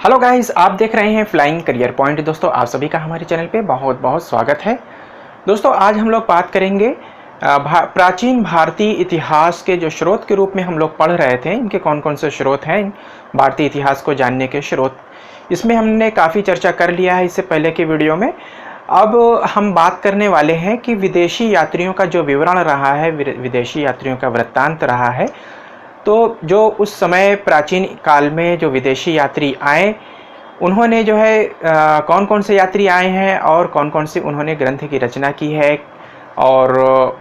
Hello guys, आप देख रहे हैं फ्लाइंग करियर पॉइंट। दोस्तों, आप सभी का हमारे चैनल पे बहुत बहुत स्वागत है। दोस्तों, आज हम लोग बात करेंगे प्राचीन भारतीय इतिहास के जो स्रोत के रूप में हम लोग पढ़ रहे थे, इनके कौन कौन से स्रोत हैं भारतीय इतिहास को जानने के स्रोत। इसमें हमने काफ़ी चर्चा कर लिया है इससे पहले के वीडियो में। अब हम बात करने वाले हैं कि विदेशी यात्रियों का जो विवरण रहा है, विदेशी यात्रियों का वृत्तांत रहा है। तो जो उस समय प्राचीन काल में जो विदेशी यात्री आए, उन्होंने जो है कौन कौन से यात्री आए हैं और कौन कौन से उन्होंने ग्रंथ की रचना की है और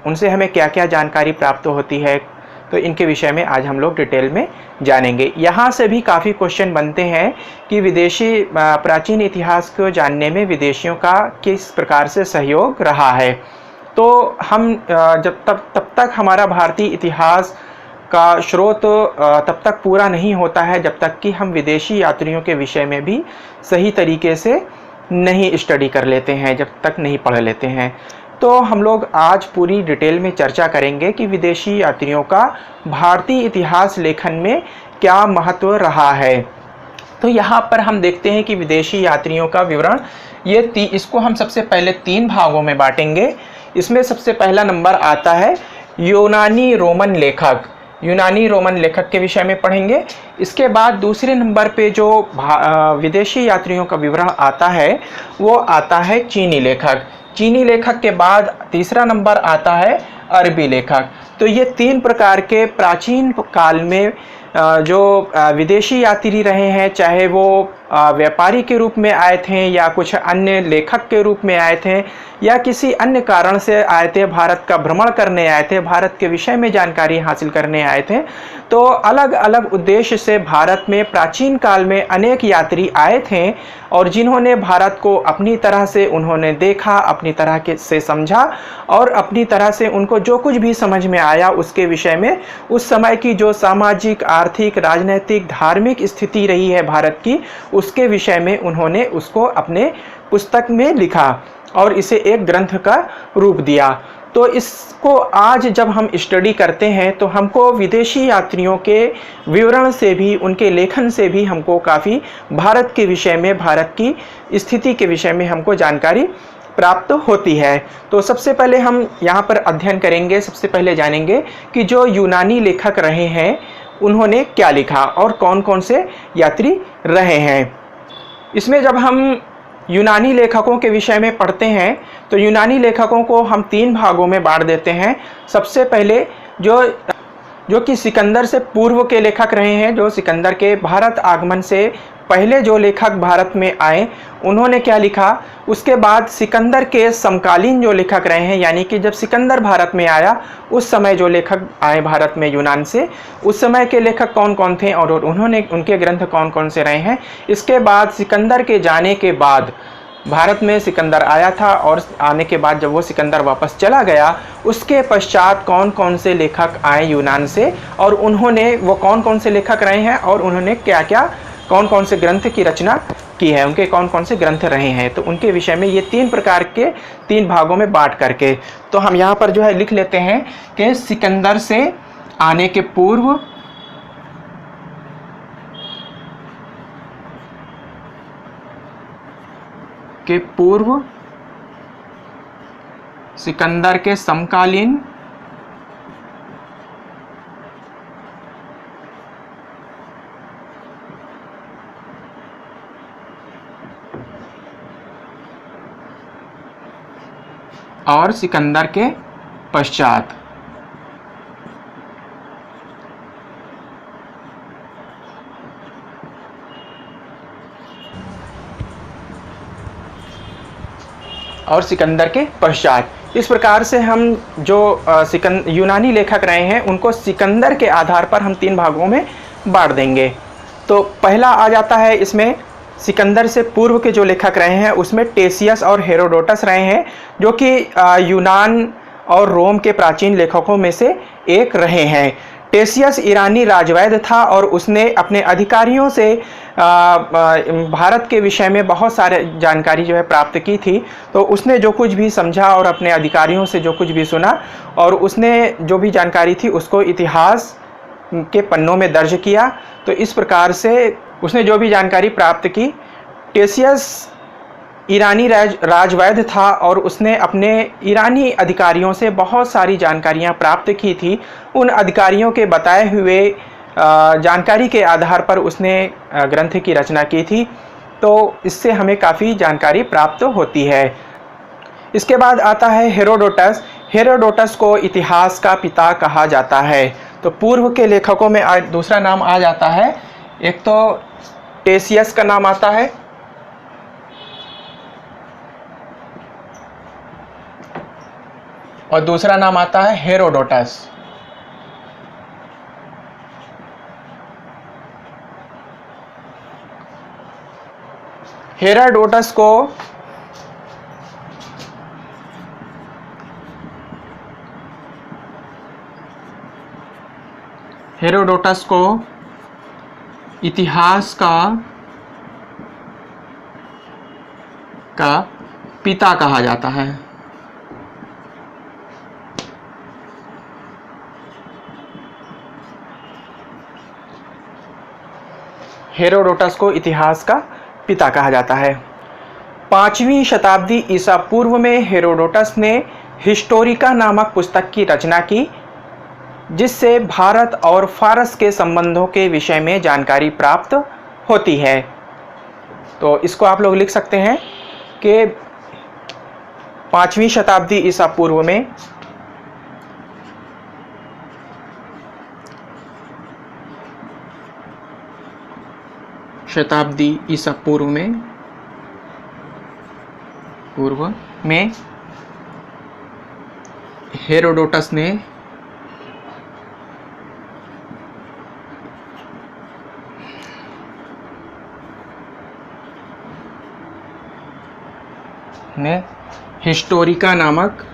उनसे हमें क्या क्या जानकारी प्राप्त होती है, तो इनके विषय में आज हम लोग डिटेल में जानेंगे। यहाँ से भी काफ़ी क्वेश्चन बनते हैं कि विदेशी प्राचीन इतिहास को जानने में विदेशियों का किस प्रकार से सहयोग रहा है। तो हम तब तक हमारा भारतीय इतिहास का स्रोत तब तक पूरा नहीं होता है जब तक कि हम विदेशी यात्रियों के विषय में भी सही तरीके से नहीं स्टडी कर लेते हैं, जब तक नहीं पढ़ लेते हैं। तो हम लोग आज पूरी डिटेल में चर्चा करेंगे कि विदेशी यात्रियों का भारतीय इतिहास लेखन में क्या महत्व रहा है। तो यहाँ पर हम देखते हैं कि विदेशी यात्रियों का विवरण इसको हम सबसे पहले 3 भागों में बांटेंगे। इसमें सबसे पहला नंबर आता है यूनानी रोमन लेखक। यूनानी रोमन लेखक के विषय में पढ़ेंगे। इसके बाद दूसरे नंबर पे जो विदेशी यात्रियों का विवरण आता है वो आता है चीनी लेखक। चीनी लेखक के बाद तीसरा नंबर आता है अरबी लेखक। तो ये 3 प्रकार के प्राचीन काल में जो विदेशी यात्री रहे हैं, चाहे वो व्यापारी के रूप में आए थे या कुछ अन्य लेखक के रूप में आए थे या किसी अन्य कारण से आए थे, भारत का भ्रमण करने आए थे, भारत के विषय में जानकारी हासिल करने आए थे। तो अलग अलग उद्देश्य से भारत में प्राचीन काल में अनेक यात्री आए थे और जिन्होंने भारत को अपनी तरह से उन्होंने देखा, अपनी तरह से समझा और अपनी तरह से उनको जो कुछ भी समझ में आया उसके विषय में, उस समय की जो सामाजिक, आर्थिक, राजनीतिक, धार्मिक स्थिति रही है भारत की, उसके विषय में उन्होंने उसको अपने पुस्तक में लिखा और इसे एक ग्रंथ का रूप दिया। तो इसको आज जब हम स्टडी करते हैं तो हमको विदेशी यात्रियों के विवरण से भी, उनके लेखन से भी हमको काफ़ी भारत के विषय में, भारत की स्थिति के विषय में हमको जानकारी प्राप्त होती है। तो सबसे पहले हम यहाँ पर अध्ययन करेंगे, सबसे पहले जानेंगे कि जो यूनानी लेखक रहे हैं उन्होंने क्या लिखा और कौन कौन से यात्री रहे हैं। इसमें जब हम यूनानी लेखकों के विषय में पढ़ते हैं तो यूनानी लेखकों को हम 3 भागों में बांट देते हैं। सबसे पहले जो कि सिकंदर से पूर्व के लेखक रहे हैं, जो सिकंदर के भारत आगमन से पहले जो लेखक भारत में आए उन्होंने क्या लिखा। उसके बाद सिकंदर के समकालीन जो लेखक रहे हैं, यानी कि जब सिकंदर भारत में आया उस समय जो लेखक आए भारत में यूनान से, उस समय के लेखक कौन कौन थे और उनके ग्रंथ कौन कौन से रहे हैं। इसके बाद सिकंदर के जाने के बाद, भारत में सिकंदर आया था और आने के बाद जब वो सिकंदर वापस चला गया, उसके पश्चात कौन कौन से लेखक आए यूनान से और उन्होंने वो कौन कौन से लेखक रहे हैं और उन्होंने क्या क्या, कौन कौन से ग्रंथ की रचना की है, उनके कौन कौन से ग्रंथ रहे हैं। तो उनके विषय में ये 3 प्रकार के 3 भागों में बांट करके, तो हम यहाँ पर जो है लिख लेते हैं कि सिकंदर से आने के पूर्व, सिकंदर के समकालीन और सिकंदर के पश्चात। और सिकंदर के पश्चात इस प्रकार से हम जो यूनानी लेखक रहे हैं उनको सिकंदर के आधार पर हम 3 भागों में बांट देंगे। तो पहला आ जाता है इसमें सिकंदर से पूर्व के जो लेखक रहे हैं, उसमें टेसियस और हेरोडोटस रहे हैं, जो कि यूनान और रोम के प्राचीन लेखकों में से एक रहे हैं। टेसियस ईरानी राजवैद्य था और उसने अपने अधिकारियों से भारत के विषय में बहुत सारे जानकारी जो है प्राप्त की थी। तो उसने जो कुछ भी समझा और अपने अधिकारियों से जो कुछ भी सुना और उसने जो भी जानकारी थी उसको इतिहास के पन्नों में दर्ज किया। तो इस प्रकार से उसने जो भी जानकारी प्राप्त की, टेसियस ईरानी राजवैद्य था और उसने अपने ईरानी अधिकारियों से बहुत सारी जानकारियां प्राप्त की थी। उन अधिकारियों के बताए हुए जानकारी के आधार पर उसने ग्रंथ की रचना की थी। तो इससे हमें काफ़ी जानकारी प्राप्त होती है। इसके बाद आता है हेरोडोटस। हेरोडोटस को इतिहास का पिता कहा जाता है। तो पूर्व के लेखकों में दूसरा नाम आ जाता है, एक तो टेसियस का नाम आता है, और दूसरा नाम आता है हेरोडोटस। हेरोडोटस को इतिहास का पिता कहा जाता है। हेरोडोटस को इतिहास का पिता कहा जाता है। 5वीं शताब्दी ईसा पूर्व में हेरोडोटस ने हिस्टोरिका नामक पुस्तक की रचना की, जिससे भारत और फारस के संबंधों के विषय में जानकारी प्राप्त होती है। तो इसको आप लोग लिख सकते हैं कि 5वीं शताब्दी ईसा पूर्व में हेरोडोटस ने हिस्टोरिका नामक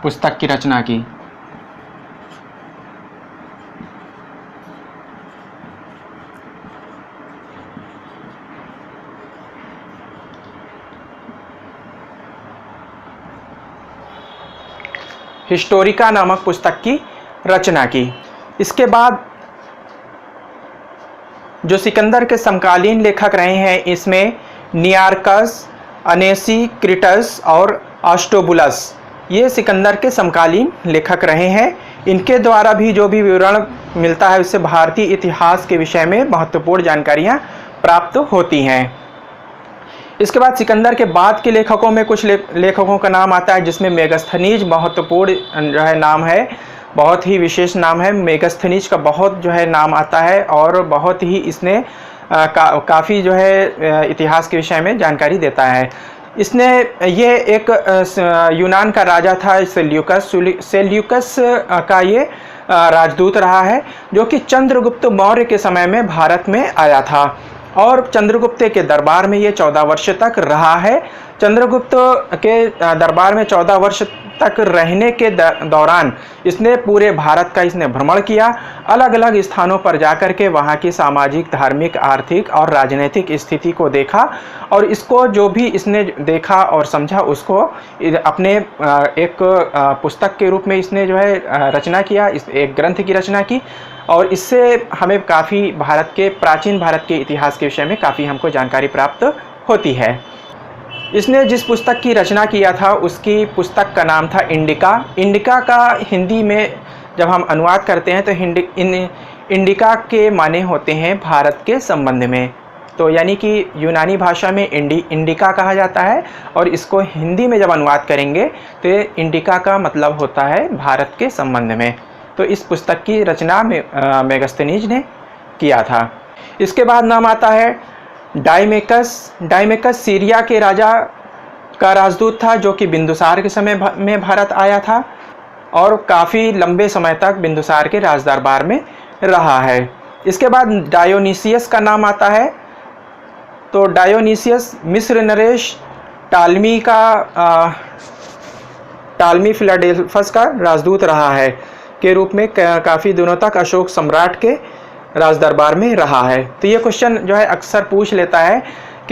पुस्तक की रचना की। हिस्टोरिका नामक पुस्तक की रचना की। इसके बाद जो सिकंदर के समकालीन लेखक रहे हैं, इसमें नियार्कस, अनेसीक्रिटस और आस्टोबुलस, ये सिकंदर के समकालीन लेखक रहे हैं। इनके द्वारा भी जो भी विवरण मिलता है उससे भारतीय इतिहास के विषय में महत्वपूर्ण जानकारियाँ प्राप्त होती हैं। इसके बाद सिकंदर के बाद के लेखकों में कुछ लेखकों का नाम आता है, जिसमें मेगस्थनीज महत्वपूर्ण जो है नाम है, बहुत ही विशेष नाम है। मेगस्थनीज का बहुत जो है नाम आता है और बहुत ही इसने काफ़ी जो है इतिहास के विषय में जानकारी देता है। इसने ये एक यूनान का राजा था, सेल्यूकस का ये राजदूत रहा है, जो कि चंद्रगुप्त मौर्य के समय में भारत में आया था और चंद्रगुप्त के दरबार में ये 14 वर्ष तक रहा है। चंद्रगुप्त के दरबार में 14 वर्ष तक रहने के दौरान इसने पूरे भारत का इसने भ्रमण किया, अलग अलग स्थानों पर जाकर के वहाँ की सामाजिक, धार्मिक, आर्थिक और राजनीतिक स्थिति को देखा और इसको जो भी इसने देखा और समझा उसको अपने एक पुस्तक के रूप में इसने जो है रचना किया, एक ग्रंथ की रचना की और इससे हमें काफ़ी प्राचीन भारत के इतिहास के विषय में काफ़ी हमको जानकारी प्राप्त होती है। इसने जिस पुस्तक की रचना किया था उसकी पुस्तक का नाम था इंडिका। इंडिका का हिंदी में जब हम अनुवाद करते हैं तो इंडिका के माने होते हैं भारत के संबंध में। तो यानी कि यूनानी भाषा में इंडिका कहा जाता है और इसको हिंदी में जब अनुवाद करेंगे तो इंडिका का मतलब होता है भारत के संबंध में। तो इस पुस्तक की रचना मेगस्थनीज ने किया था। इसके बाद नाम आता है डायमेकस सीरिया के राजा का राजदूत था, जो कि बिंदुसार के समय में भारत आया था और काफ़ी लंबे समय तक बिंदुसार के राजदरबार में रहा है। इसके बाद डायोनीसियस का नाम आता है। तो डायोनीसियस मिस्र नरेश टालमी फिलाडेल्फस का राजदूत रहा है के रूप में काफ़ी दिनों तक अशोक सम्राट के राज दरबार में रहा है। तो ये क्वेश्चन जो है अक्सर पूछ लेता है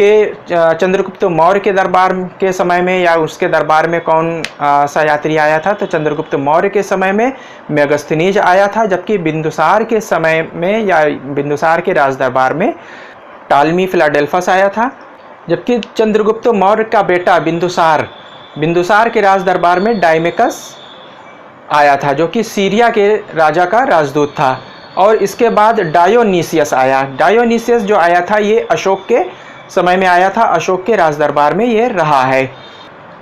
के चंद्रगुप्त मौर्य के दरबार के समय में या उसके दरबार में कौन सा यात्री आया था? तो चंद्रगुप्त मौर्य के समय में मेगस्थनीज आया था, जबकि बिंदुसार के समय में या बिंदुसार के राज दरबार में टालमी फिलाडेल्फस आया था। जबकि चंद्रगुप्त मौर्य का बेटा बिंदुसार के राज दरबार में डायमेकस आया था, जो कि सीरिया के राजा का राजदूत था। और इसके बाद डायोनीसियस आया। डायोनीसियस जो आया था ये अशोक के समय में आया था, अशोक के राज दरबार में ये रहा है।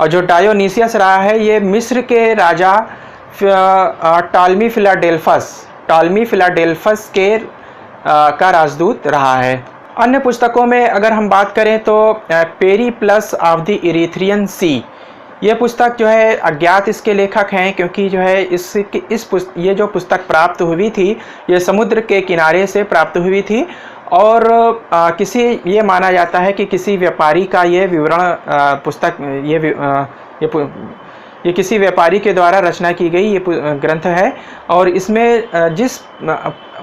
और जो डायोनीसियस रहा है ये मिस्र के राजा टालमी फिलाडेल्फस के का राजदूत रहा है। अन्य पुस्तकों में अगर हम बात करें तो पेरिप्लस ऑफ द इरीथ्रियन सी, ये पुस्तक जो है अज्ञात इसके लेखक हैं, क्योंकि जो है ये जो पुस्तक प्राप्त हुई थी ये समुद्र के किनारे से प्राप्त हुई थी। और ये माना जाता है कि किसी व्यापारी का ये विवरण पुस्तक ये किसी व्यापारी के द्वारा रचना की गई ये ग्रंथ है। और इसमें जिस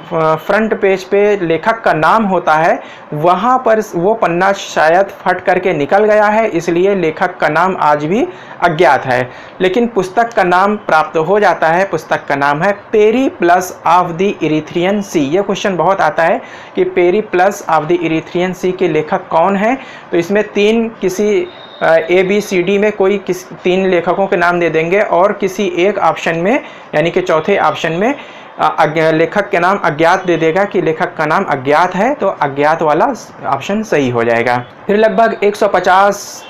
फ्रंट पेज पे लेखक का नाम होता है वहाँ पर वो पन्ना शायद फट करके निकल गया है, इसलिए लेखक का नाम आज भी अज्ञात है। लेकिन पुस्तक का नाम प्राप्त हो जाता है। पुस्तक का नाम है पेरिप्लस ऑफ द इरीथ्रियन सी। ये क्वेश्चन बहुत आता है कि पेरिप्लस ऑफ द इरीथ्रियन सी के लेखक कौन है? तो इसमें किसी ABCD में कोई 3 लेखकों के नाम दे देंगे और किसी एक ऑप्शन में यानी कि चौथे ऑप्शन में लेखक के नाम अज्ञात दे देगा कि लेखक का नाम अज्ञात है, तो अज्ञात वाला ऑप्शन सही हो जाएगा। फिर लगभग 150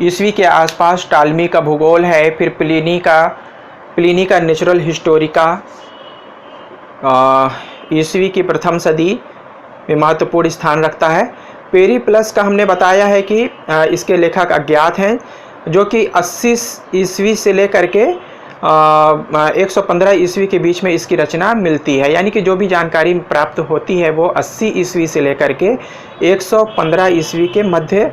ईस्वी के आसपास टालमी का भूगोल है। फिर प्लिनी का नेचुरल हिस्टोरिका ईस्वी की प्रथम सदी में महत्वपूर्ण स्थान रखता है। पेरिप्लस का हमने बताया है कि इसके लेखक अज्ञात हैं, जो कि 80 ईस्वी से लेकर के 115 ईस्वी के बीच में इसकी रचना मिलती है। यानी कि जो भी जानकारी प्राप्त होती है वो 80 ईस्वी से लेकर के 115 ईस्वी के मध्य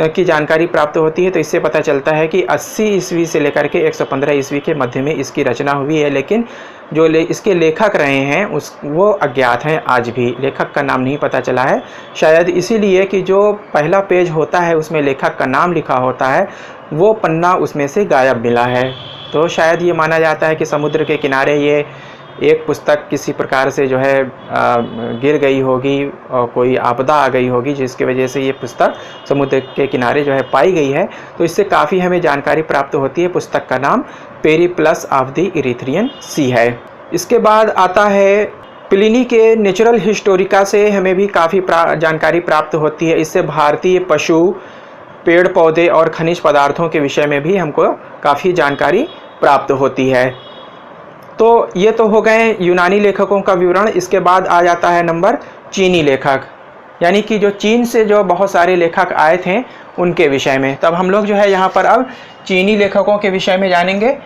की जानकारी प्राप्त होती है। तो इससे पता चलता है कि 80 ईस्वी से लेकर के 115 ईस्वी के मध्य में इसकी रचना हुई है। लेकिन जो इसके लेखक रहे हैं वो अज्ञात हैं, आज भी लेखक का नाम नहीं पता चला है। शायद इसीलिए कि जो पहला पेज होता है उसमें लेखक का नाम लिखा होता है, वो पन्ना उसमें से गायब मिला है। तो शायद ये माना जाता है कि समुद्र के किनारे ये एक पुस्तक किसी प्रकार से जो है गिर गई होगी और कोई आपदा आ गई होगी, जिसकी वजह से ये पुस्तक समुद्र के किनारे जो है पाई गई है। तो इससे काफ़ी हमें जानकारी प्राप्त होती है। पुस्तक का नाम पेरिप्लस ऑफ द इरीथ्रियन सी है। इसके बाद आता है प्लिनी के नेचुरल हिस्टोरिका से हमें भी काफ़ी जानकारी प्राप्त होती है। इससे भारतीय पशु, पेड़ पौधे और खनिज पदार्थों के विषय में भी हमको काफ़ी जानकारी प्राप्त होती है। तो ये तो हो गए यूनानी लेखकों का विवरण। इसके बाद आ जाता है नंबर चीनी लेखक, यानी कि जो चीन से जो बहुत सारे लेखक आए थे उनके विषय में। तब हम लोग जो है यहाँ पर अब चीनी लेखकों के विषय में जानेंगे।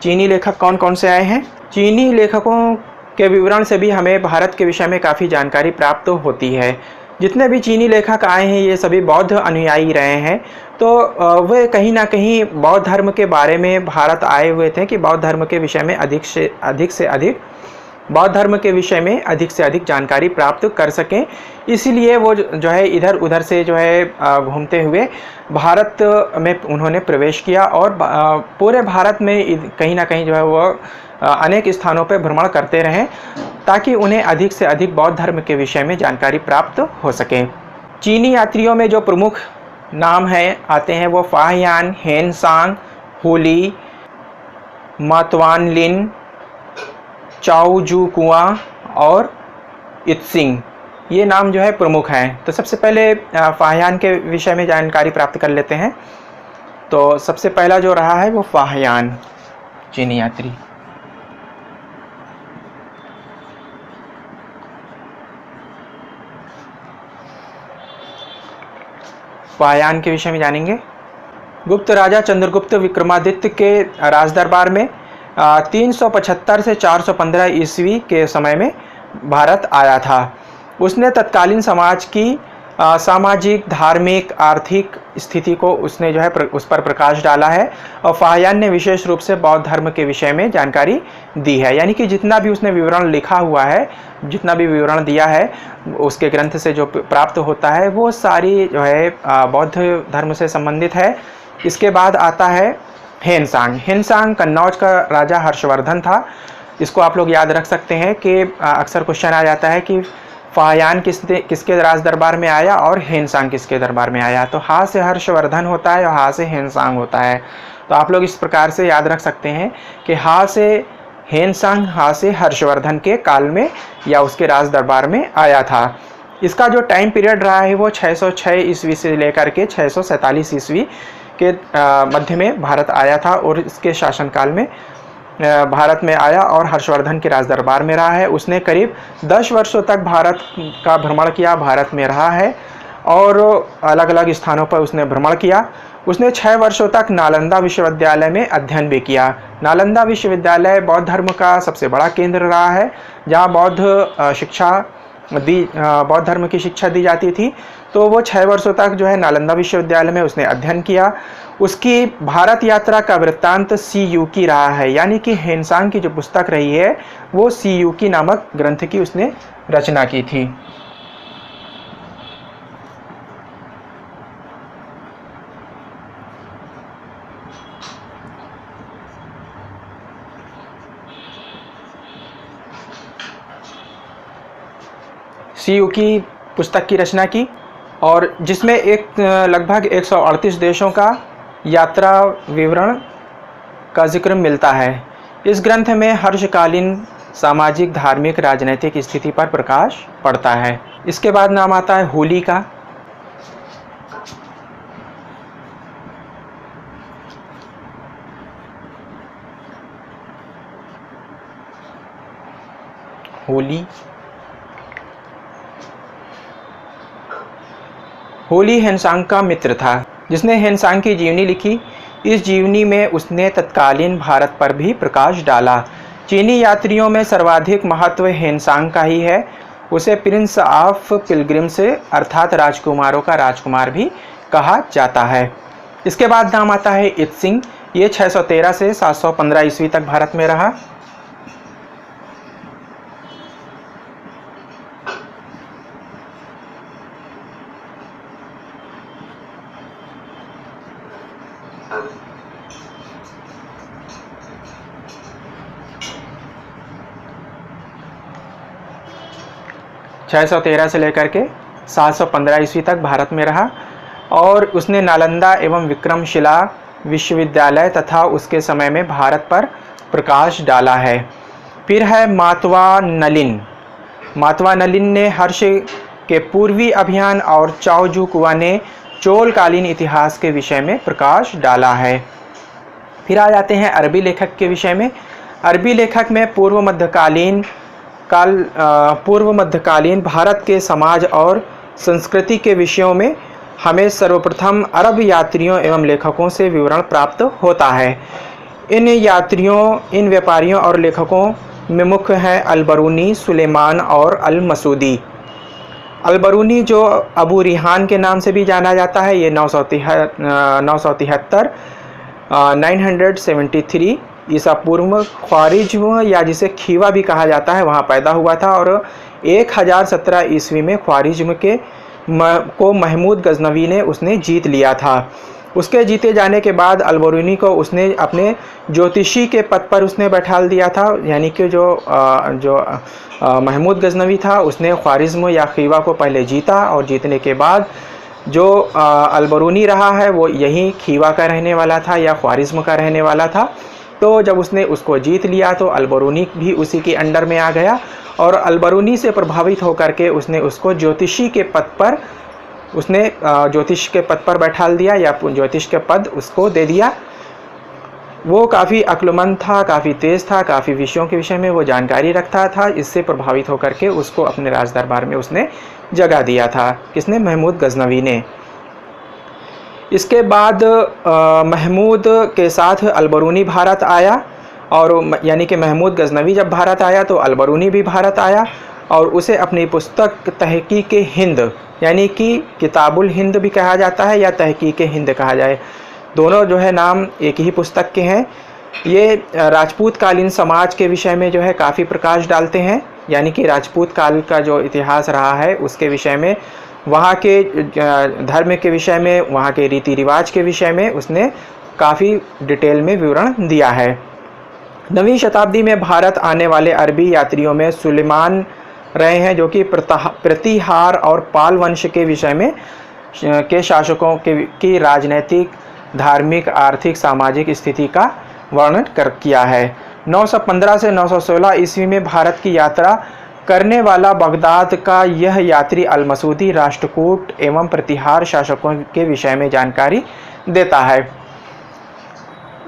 चीनी लेखक कौन कौन से आए हैं। चीनी लेखकों के विवरण से भी हमें भारत के विषय में काफ़ी जानकारी प्राप्त होती है। जितने भी चीनी लेखक आए हैं ये सभी बौद्ध अनुयायी रहे हैं। तो वे कहीं ना कहीं बौद्ध धर्म के बारे में भारत आए हुए थे कि बौद्ध धर्म के विषय में अधिक से अधिक जानकारी प्राप्त कर सकें। इसीलिए वो जो है इधर उधर से जो है घूमते हुए भारत में उन्होंने प्रवेश किया और पूरे भारत में कहीं ना कहीं जो है वो अनेक स्थानों पर भ्रमण करते रहें, ताकि उन्हें अधिक से अधिक बौद्ध धर्म के विषय में जानकारी प्राप्त हो सके। चीनी यात्रियों में जो प्रमुख नाम आते हैं वो फाहियान, हेनसांग, हुली, मातवानलिन, चाओजू कुआं और इत्सिंग, ये नाम जो है प्रमुख हैं। तो सबसे पहले फाहियान के विषय में जानकारी प्राप्त कर लेते हैं। तो सबसे पहला जो रहा है वो फाहियान चीनी यात्री। फाहियान के विषय में जानेंगे। गुप्त राजा चंद्रगुप्त विक्रमादित्य के राजदरबार में 375 से 415 ईस्वी के समय में भारत आया था। उसने तत्कालीन समाज की सामाजिक, धार्मिक, आर्थिक स्थिति को उसने जो है उस पर प्रकाश डाला है। और फाहियान ने विशेष रूप से बौद्ध धर्म के विषय में जानकारी दी है, यानी कि जितना भी उसने विवरण लिखा हुआ है, जितना भी विवरण दिया है उसके ग्रंथ से जो प्राप्त होता है वो सारी जो है बौद्ध धर्म से संबंधित है। इसके बाद आता है हेनसांग। हेनसांग कन्नौज का राजा हर्षवर्धन था। इसको आप लोग याद रख सकते हैं कि अक्सर क्वेश्चन आ जाता है कि फाहियान किसके राज दरबार में आया और हेनसांग किसके दरबार में आया। तो हा से हर्षवर्धन होता है और हा से हेनसांग होता है। तो आप लोग इस प्रकार से याद रख सकते हैं कि हा से हेनसांग, हा से हर्षवर्धन के काल में या उसके राज दरबार में आया था। इसका जो टाइम पीरियड रहा है वो 606 ईस्वी से लेकर के 647 ईस्वी के मध्य में भारत आया था और इसके शासनकाल में भारत में आया और हर्षवर्धन के राज दरबार में रहा है। उसने करीब 10 वर्षों तक भारत का भ्रमण किया, भारत में रहा है और अलग अलग स्थानों पर उसने भ्रमण किया। उसने 6 वर्षों तक नालंदा विश्वविद्यालय में अध्ययन भी किया। नालंदा विश्वविद्यालय बौद्ध धर्म का सबसे बड़ा केंद्र रहा है, जहाँ बौद्ध धर्म की शिक्षा दी जाती थी। तो वो 6 वर्षों तक जो है नालंदा विश्वविद्यालय में उसने अध्ययन किया। उसकी भारत यात्रा का वृत्तांत सी युकी रहा है, यानी कि हेनसांग की जो पुस्तक रही है वो सी युकी नामक ग्रंथ की उसने रचना की थी। सी युकी पुस्तक की रचना की और जिसमें लगभग 138 देशों का यात्रा विवरण का जिक्र मिलता है। इस ग्रंथ में हर्षकालीन सामाजिक, धार्मिक, राजनीतिक स्थिति पर प्रकाश पड़ता है। इसके बाद नाम आता है होली का। होली हेनसांग का मित्र था जिसने हेनसांग की जीवनी लिखी। इस जीवनी में उसने तत्कालीन भारत पर भी प्रकाश डाला। चीनी यात्रियों में सर्वाधिक महत्व हेनसांग का ही है। उसे प्रिंस ऑफ पिलग्रिम्स अर्थात राजकुमारों का राजकुमार भी कहा जाता है। इसके बाद नाम आता है इत्सिंग। ये 613 से 715 ईस्वी तक भारत में रहा। से लेकर के 715 ईस्वी तक भारत में रहा और उसने नालंदा एवं विक्रमशिला विश्वविद्यालय तथा उसके समय में भारत पर प्रकाश डाला है। फिर है मातवा नलिन। मातवा नलिन ने हर्ष के पूर्वी अभियान और चाओजू कुआ ने चोलकालीन इतिहास के विषय में प्रकाश डाला है। फिर आ जाते हैं अरबी लेखक के विषय में। अरबी लेखक में पूर्व मध्यकालीन भारत के समाज और संस्कृति के विषयों में हमें सर्वप्रथम अरब यात्रियों एवं लेखकों से विवरण प्राप्त होता है। इन व्यापारियों और लेखकों में मुख्य हैं अल-बरूनी, सुलेमान और अल-मसूदी। अल-बरूनी जो अबू रिहान के नाम से भी जाना जाता है, ये 973 ईसा पूर्व ख्वारिज्म या जिसे खीवा भी कहा जाता है वहाँ पैदा हुआ था और 1017 ईस्वी में ख्वारिज्म को महमूद गजनवी ने उसने जीत लिया था। उसके जीते जाने के बाद अल-बरूनी को उसने अपने ज्योतिषी के पद पर उसने बैठाल दिया था, यानी कि जो महमूद गजनवी था उसने ख्वारिज्म या खीवा को पहले जीता और जीतने के बाद जो अल-बरूनी रहा है वो यही खीवा का रहने वाला था या ख्वारिज्म का रहने वाला था। तो जब उसने उसको जीत लिया तो अल-बरूनी भी उसी के अंडर में आ गया और अल-बरूनी से प्रभावित होकर के उसने उसको ज्योतिषी के पद पर बैठाल दिया या ज्योतिष के पद उसको दे दिया। वो काफ़ी अक्लमंद था, काफ़ी तेज़ था, काफ़ी विषयों के विषय में वो जानकारी रखता था। इससे प्रभावित होकर के उसको अपने राज दरबार में उसने जगह दिया था। किसने? महमूद गजनवी ने। इसके बाद महमूद के साथ अल-बरूनी भारत आया और यानी कि महमूद गजनवी जब भारत आया तो अल-बरूनी भी भारत आया और उसे अपनी पुस्तक तहकीक हिंद यानी कि किताबुल हिंद भी कहा जाता है या तहकीक हिंद कहा जाए, दोनों जो है नाम एक ही पुस्तक के हैं। ये राजपूत कालीन समाज के विषय में जो है काफ़ी प्रकाश डालते हैं, यानी कि राजपूत काल का जो इतिहास रहा है उसके विषय में, वहाँ के धर्म के विषय में, वहाँ के रीति रिवाज के विषय में उसने काफ़ी डिटेल में विवरण दिया है। 9वीं शताब्दी में भारत आने वाले अरबी यात्रियों में सुलेमान रहे हैं, जो कि प्रतिहार और पाल वंश के विषय में के शासकों की राजनीतिक, धार्मिक, आर्थिक, सामाजिक स्थिति का वर्णन किया है। 915 से 916 ईस्वी में भारत की यात्रा करने वाला बगदाद का यह यात्री अल-मसूदी राष्ट्रकूट एवं प्रतिहार शासकों के विषय में जानकारी देता है।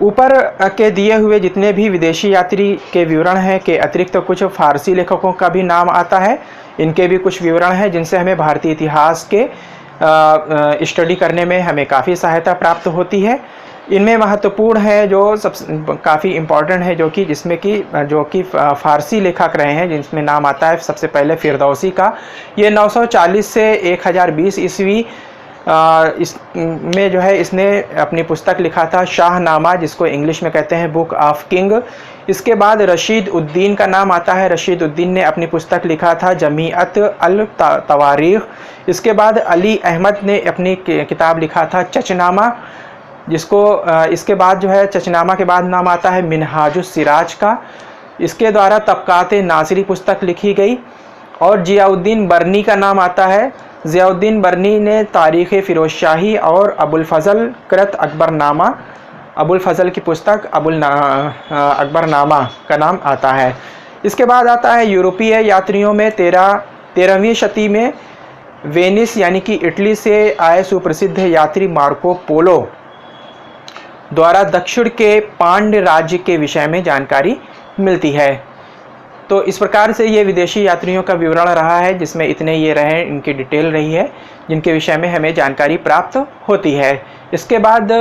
ऊपर के दिए हुए जितने भी विदेशी यात्री के विवरण हैं के अतिरिक्त तो कुछ फारसी लेखकों का भी नाम आता है। इनके भी कुछ विवरण हैं जिनसे हमें भारतीय इतिहास के स्टडी करने में हमें काफ़ी सहायता प्राप्त होती है। इनमें महत्वपूर्ण है जो काफ़ी इम्पॉर्टेंट है, जो कि फारसी लेखक रहे हैं, जिसमें नाम आता है सबसे पहले फिरदौसी का। ये 940 से 1020 ईस्वी इसमें जो है इसने अपनी पुस्तक लिखा था शाहनामा, जिसको इंग्लिश में कहते हैं बुक ऑफ किंग। इसके बाद रशीद उद्दीन का नाम आता है। रशीद उद्दीन ने अपनी पुस्तक लिखा था जमीअत अल तवारीख। इसके बाद अली अहमद ने अपनी किताब लिखा था चचनामा, जिसको इसके बाद जो है चचनामा के बाद नाम आता है मिनहाजुस सिराज का। इसके द्वारा तबकात नासिरी पुस्तक लिखी गई। और जियाउद्दीन बरनी का नाम आता है। जियाउद्दीन बरनी ने तारीख़ फ़िरोज़शाही और अबुल फ़ज़ल कृत अकबरनामा, अबुल फ़ज़ल की पुस्तक अकबरनामा का नाम आता है। इसके बाद आता है यूरोपीय यात्रियों में 13वीं शती में वेनिस यानी कि इटली से आए सुप्रसिद्ध यात्री मार्को पोलो द्वारा दक्षिण के पांड्य राज्य के विषय में जानकारी मिलती है। तो इस प्रकार से ये विदेशी यात्रियों का विवरण रहा है, जिसमें इतने ये रहे, इनकी डिटेल रही है, जिनके विषय में हमें जानकारी प्राप्त होती है। इसके बाद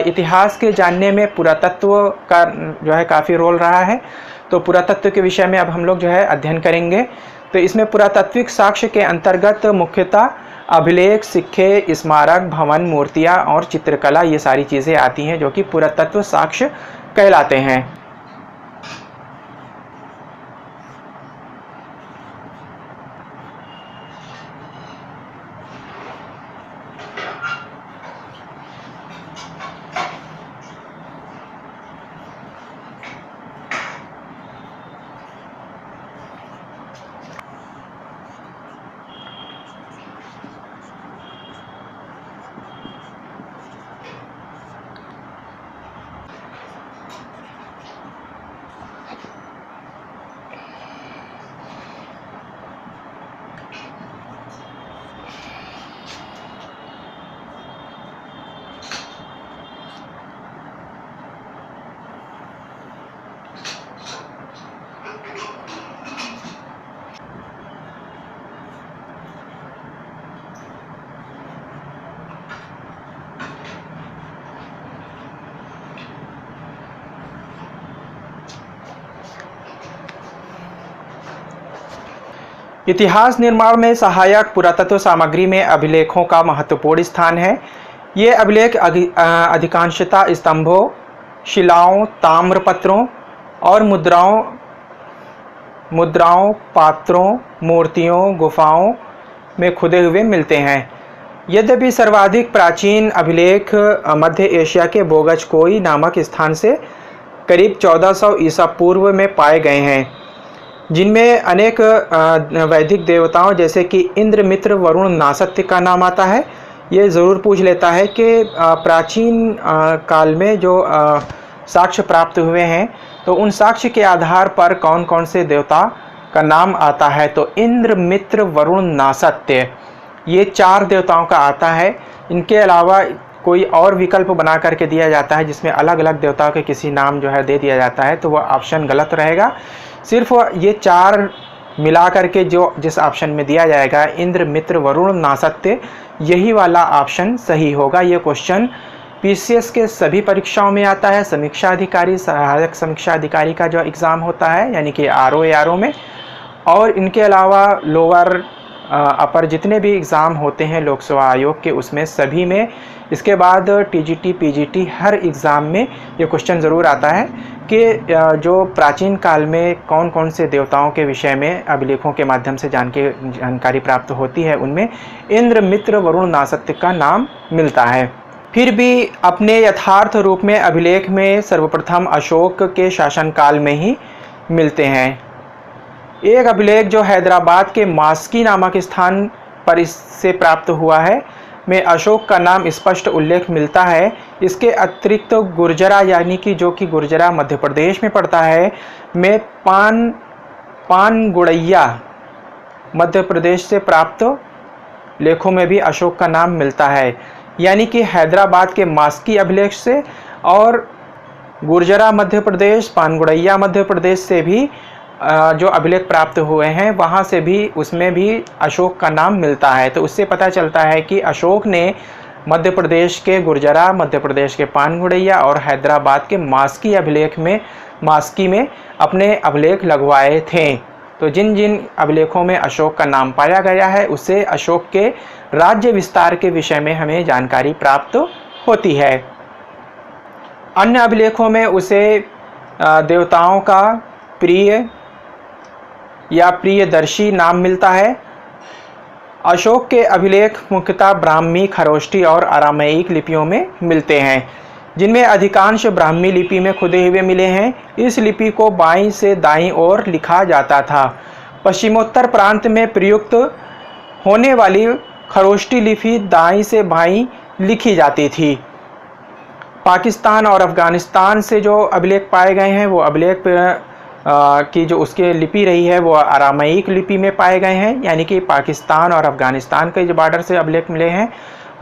इतिहास के जानने में पुरातत्व का जो है काफ़ी रोल रहा है। तो पुरातत्व के विषय में अब हम लोग जो है अध्ययन करेंगे। तो इसमें पुरातात्विक साक्ष्य के अंतर्गत मुख्यतः अभिलेख, सिक्के, स्मारक, भवन, मूर्तियाँ और चित्रकला, ये सारी चीज़ें आती हैं जो कि पुरातत्व साक्ष्य कहलाते हैं। इतिहास निर्माण में सहायक पुरातत्व सामग्री में अभिलेखों का महत्वपूर्ण स्थान है। ये अभिलेख अधिकांशतः स्तंभों, शिलाओं, ताम्रपत्रों और मुद्राओं, पात्रों, मूर्तियों, गुफाओं में खुदे हुए मिलते हैं। यद्यपि सर्वाधिक प्राचीन अभिलेख मध्य एशिया के बोगचकोई नामक स्थान से करीब 1400 ईसा पूर्व में पाए गए हैं, जिनमें अनेक वैदिक देवताओं जैसे कि इंद्र, मित्र, वरुण, नासत्य का नाम आता है। ये ज़रूर पूछ लेता है कि प्राचीन काल में जो साक्ष्य प्राप्त हुए हैं तो उन साक्ष्य के आधार पर कौन कौन से देवता का नाम आता है। तो इंद्र, मित्र, वरुण, नासत्य, ये 4 देवताओं का आता है। इनके अलावा कोई और विकल्प बना करके दिया जाता है जिसमें अलग अलग देवताओं के किसी नाम जो है दे दिया जाता है, तो वह ऑप्शन गलत रहेगा। सिर्फ ये 4 मिला करके जिस ऑप्शन में दिया जाएगा इंद्र, मित्र, वरुण, नासत्य, यही वाला ऑप्शन सही होगा। ये क्वेश्चन पीसीएस के सभी परीक्षाओं में आता है। समीक्षा अधिकारी, सहायक समीक्षा अधिकारी का जो एग्ज़ाम होता है यानी कि आरओ में, और इनके अलावा लोअर अपर जितने भी एग्ज़ाम होते हैं लोक सेवा आयोग के, उसमें सभी में, इसके बाद टीजीटी पीजीटी, हर एग्ज़ाम में ये क्वेश्चन ज़रूर आता है कि जो प्राचीन काल में कौन कौन से देवताओं के विषय में अभिलेखों के माध्यम से जानकारी प्राप्त होती है, उनमें इंद्र, मित्र, वरुण, नासत्य का नाम मिलता है। फिर भी अपने यथार्थ रूप में अभिलेख में सर्वप्रथम अशोक के शासनकाल में ही मिलते हैं। एक अभिलेख जो हैदराबाद के मास्की नामक स्थान पर इससे प्राप्त हुआ है, में अशोक का नाम स्पष्ट उल्लेख मिलता है। इसके अतिरिक्त गुर्जरा, यानी कि जो कि गुर्जरा मध्य प्रदेश में पड़ता है, में पानगुड़ैया मध्य प्रदेश से प्राप्त लेखों में भी अशोक का नाम मिलता है। यानी कि हैदराबाद के मास्की अभिलेख से और गुर्जरा मध्य प्रदेश, पानगुड़ैया मध्य प्रदेश से भी जो अभिलेख प्राप्त हुए हैं, वहाँ से भी, उसमें भी अशोक का नाम मिलता है। तो उससे पता चलता है कि अशोक ने मध्य प्रदेश के गुर्जरा, मध्य प्रदेश के पानगुड़ैया और हैदराबाद के मास्की में अपने अभिलेख लगवाए थे। तो जिन जिन अभिलेखों में अशोक का नाम पाया गया है, उससे अशोक के राज्य विस्तार के विषय में हमें जानकारी प्राप्त होती है। अन्य अभिलेखों में उसे देवताओं का प्रिय या प्रियदर्शी नाम मिलता है। अशोक के अभिलेख मुख्यतः ब्राह्मी, खरोष्ठी और अरामैक लिपियों में मिलते हैं, जिनमें अधिकांश ब्राह्मी लिपि में खुदे हुए मिले हैं। इस लिपि को बाईं से दाईं ओर लिखा जाता था। पश्चिमोत्तर प्रांत में प्रयुक्त होने वाली खरोष्ठी लिपि दाईं से बाईं लिखी जाती थी। पाकिस्तान और अफ़गानिस्तान से जो अभिलेख पाए गए हैं, वो अभिलेख की जो उसके लिपि रही है, वो अरामैक लिपि में पाए गए हैं। यानी कि पाकिस्तान और अफ़गानिस्तान के जो बॉर्डर से अभिलेख मिले हैं,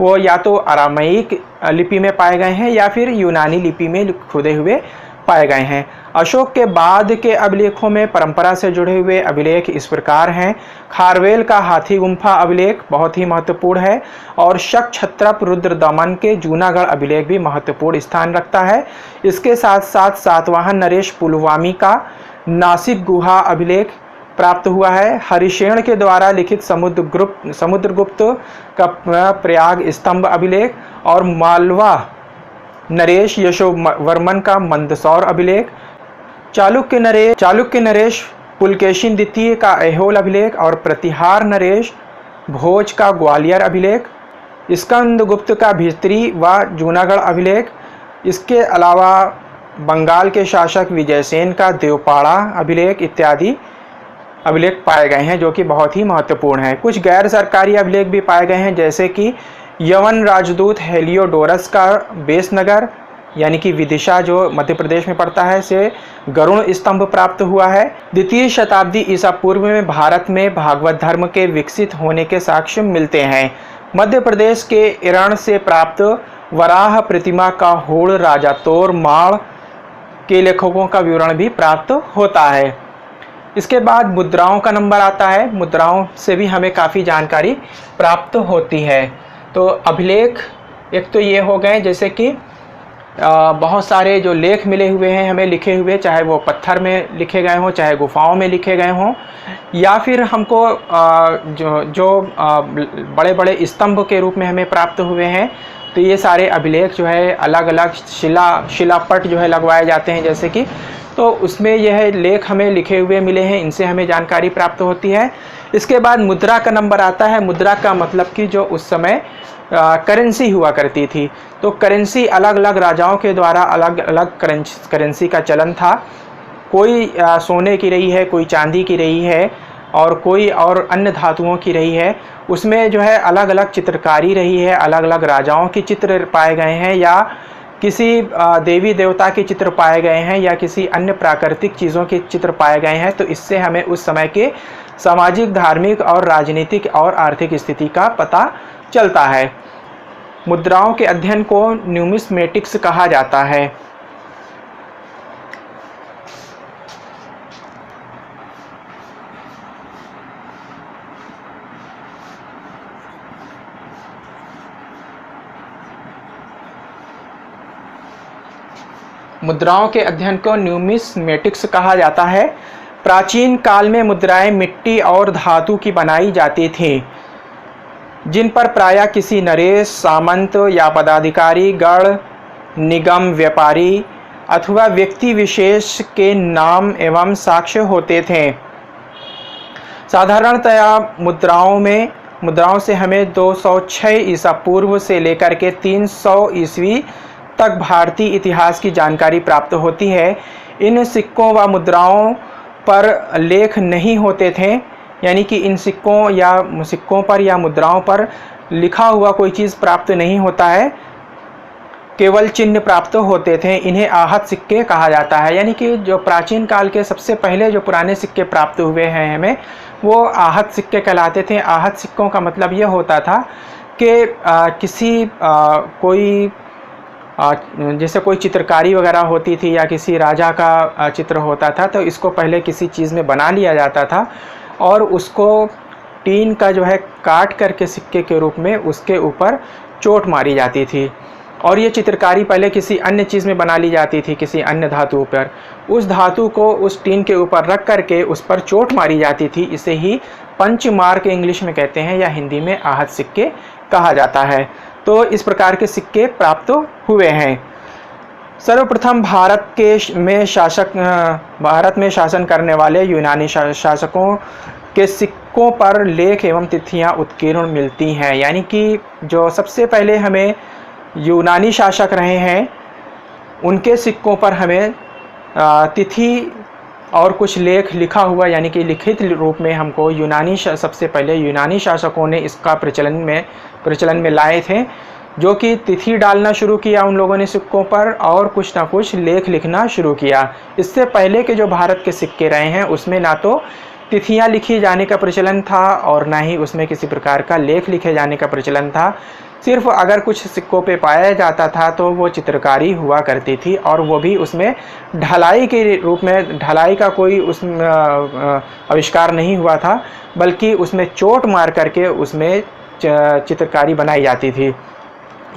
वो या तो अरामैक लिपि में पाए गए हैं या फिर यूनानी लिपि में खुदे हुए पाए गए हैं। अशोक के बाद के अभिलेखों में परंपरा से जुड़े हुए अभिलेख इस प्रकार हैं। खारवेल का हाथी गुम्फा अभिलेख बहुत ही महत्वपूर्ण है, और शक छत्रप रुद्र दमन के जूनागढ़ अभिलेख भी महत्वपूर्ण स्थान रखता है। इसके साथ साथ सातवाहन नरेश पुलवामी का नासिक गुहा अभिलेख प्राप्त हुआ है। हरिशेन के द्वारा लिखित समुद्रगुप्त का प्रयाग स्तंभ अभिलेख, और मालवा नरेश यशोवर्मन का मंदसौर अभिलेख, चालुक्य नरेश पुलकेशिन द्वितीय का ऐहोल अभिलेख, और प्रतिहार नरेश भोज का ग्वालियर अभिलेख, स्कंदगुप्त का भित्री व जूनागढ़ अभिलेख। इसके अलावा बंगाल के शासक विजयसेन का देवपाड़ा अभिलेख इत्यादि अभिलेख पाए गए हैं, जो कि बहुत ही महत्वपूर्ण है। कुछ गैर सरकारी अभिलेख भी पाए गए हैं, जैसे कि यवन राजदूत हेलियोडोरस का बेसनगर, यानी कि विदिशा जो मध्य प्रदेश में पड़ता है, से गरुण स्तंभ प्राप्त हुआ है। द्वितीय शताब्दी ईसा पूर्व में भारत में भागवत धर्म के विकसित होने के साक्ष्य मिलते हैं। मध्य प्रदेश के इरण से प्राप्त वराह प्रतिमा का होड़ राजा तोर माड़ के लेखकों का विवरण भी प्राप्त होता है। इसके बाद मुद्राओं का नंबर आता है। मुद्राओं से भी हमें काफ़ी जानकारी प्राप्त होती है। तो अभिलेख एक तो ये हो गए, जैसे कि बहुत सारे जो लेख मिले हुए हैं हमें लिखे हुए, चाहे वो पत्थर में लिखे गए हों, चाहे गुफाओं में लिखे गए हों, या फिर हमको जो बड़े बड़े स्तंभ के रूप में हमें प्राप्त हुए हैं। तो ये सारे अभिलेख जो है अलग अलग शिलापट जो है लगवाए जाते हैं, जैसे कि, तो उसमें यह लेख हमें लिखे हुए मिले हैं, इनसे हमें जानकारी प्राप्त होती है। इसके बाद मुद्रा का नंबर आता है। मुद्रा का मतलब कि जो उस समय करेंसी हुआ करती थी, तो करेंसी अलग अलग राजाओं के द्वारा अलग अलग करेंसी का चलन था। कोई सोने की रही है, कोई चांदी की रही है, और कोई और अन्य धातुओं की रही है। उसमें जो है अलग अलग चित्रकारी रही है, अलग अलग राजाओं के चित्र पाए गए हैं, या किसी देवी देवता के चित्र पाए गए हैं, या किसी अन्य प्राकृतिक चीज़ों के चित्र पाए गए हैं। तो इससे हमें उस समय के सामाजिक, धार्मिक और राजनीतिक और आर्थिक स्थिति का पता चलता है। मुद्राओं के अध्ययन को न्यूमिस्मेटिक्स कहा जाता है। मुद्राओं के अध्ययन को न्यूमिस्मेटिक्स कहा जाता है। प्राचीन काल में मुद्राएं मिट्टी और धातु की बनाई जाती थीं, जिन पर प्रायः किसी नरेश, सामंत या पदाधिकारी, गण, निगम, व्यापारी अथवा व्यक्ति विशेष के नाम एवं साक्ष्य होते थे। साधारणतया मुद्राओं से हमें 206 ईसा पूर्व से लेकर के 300 ईस्वी तक भारतीय इतिहास की जानकारी प्राप्त होती है। इन सिक्कों व मुद्राओं पर लेख नहीं होते थे, यानी कि इन सिक्कों पर या मुद्राओं पर लिखा हुआ कोई चीज़ प्राप्त नहीं होता है, केवल चिन्ह प्राप्त होते थे। इन्हें आहत सिक्के कहा जाता है, यानी कि जो प्राचीन काल के सबसे पहले जो पुराने सिक्के प्राप्त हुए हैं हमें, वो आहत सिक्के कहलाते थे। आहत सिक्कों का मतलब ये होता था कि जैसे कोई चित्रकारी वगैरह होती थी या किसी राजा का चित्र होता था, तो इसको पहले किसी चीज़ में बना लिया जाता था और उसको टीन का जो है काट करके सिक्के के रूप में उसके ऊपर चोट मारी जाती थी। और ये चित्रकारी पहले किसी अन्य चीज़ में बना ली जाती थी, किसी अन्य धातु पर। उस धातु को उस टीन के ऊपर रख करके उस पर चोट मारी जाती थी। इसे ही पंच मार्क इंग्लिश में कहते हैं या हिंदी में आहत सिक्के कहा जाता है। तो इस प्रकार के सिक्के प्राप्त हुए हैं। सर्वप्रथम भारत में शासन करने वाले यूनानी शासकों के सिक्कों पर लेख एवं तिथियां उत्कीर्ण मिलती हैं, यानी कि जो सबसे पहले हमें यूनानी शासक रहे हैं उनके सिक्कों पर हमें तिथि और कुछ लेख लिखा हुआ, यानी कि लिखित रूप में हमको सबसे पहले यूनानी शासकों ने इसका प्रचलन में लाए थे, जो कि तिथि डालना शुरू किया उन लोगों ने सिक्कों पर और कुछ ना कुछ लेख लिखना शुरू किया। इससे पहले के जो भारत के सिक्के रहे हैं उसमें ना तो तिथियां लिखी जाने का प्रचलन था और ना ही उसमें किसी प्रकार का लेख लिखे जाने का प्रचलन था। सिर्फ अगर कुछ सिक्कों पे पाया जाता था तो वो चित्रकारी हुआ करती थी, और वो भी उसमें ढलाई के रूप में, ढलाई का कोई उसमें आविष्कार नहीं हुआ था, बल्कि उसमें चोट मार करके उसमें चित्रकारी बनाई जाती थी।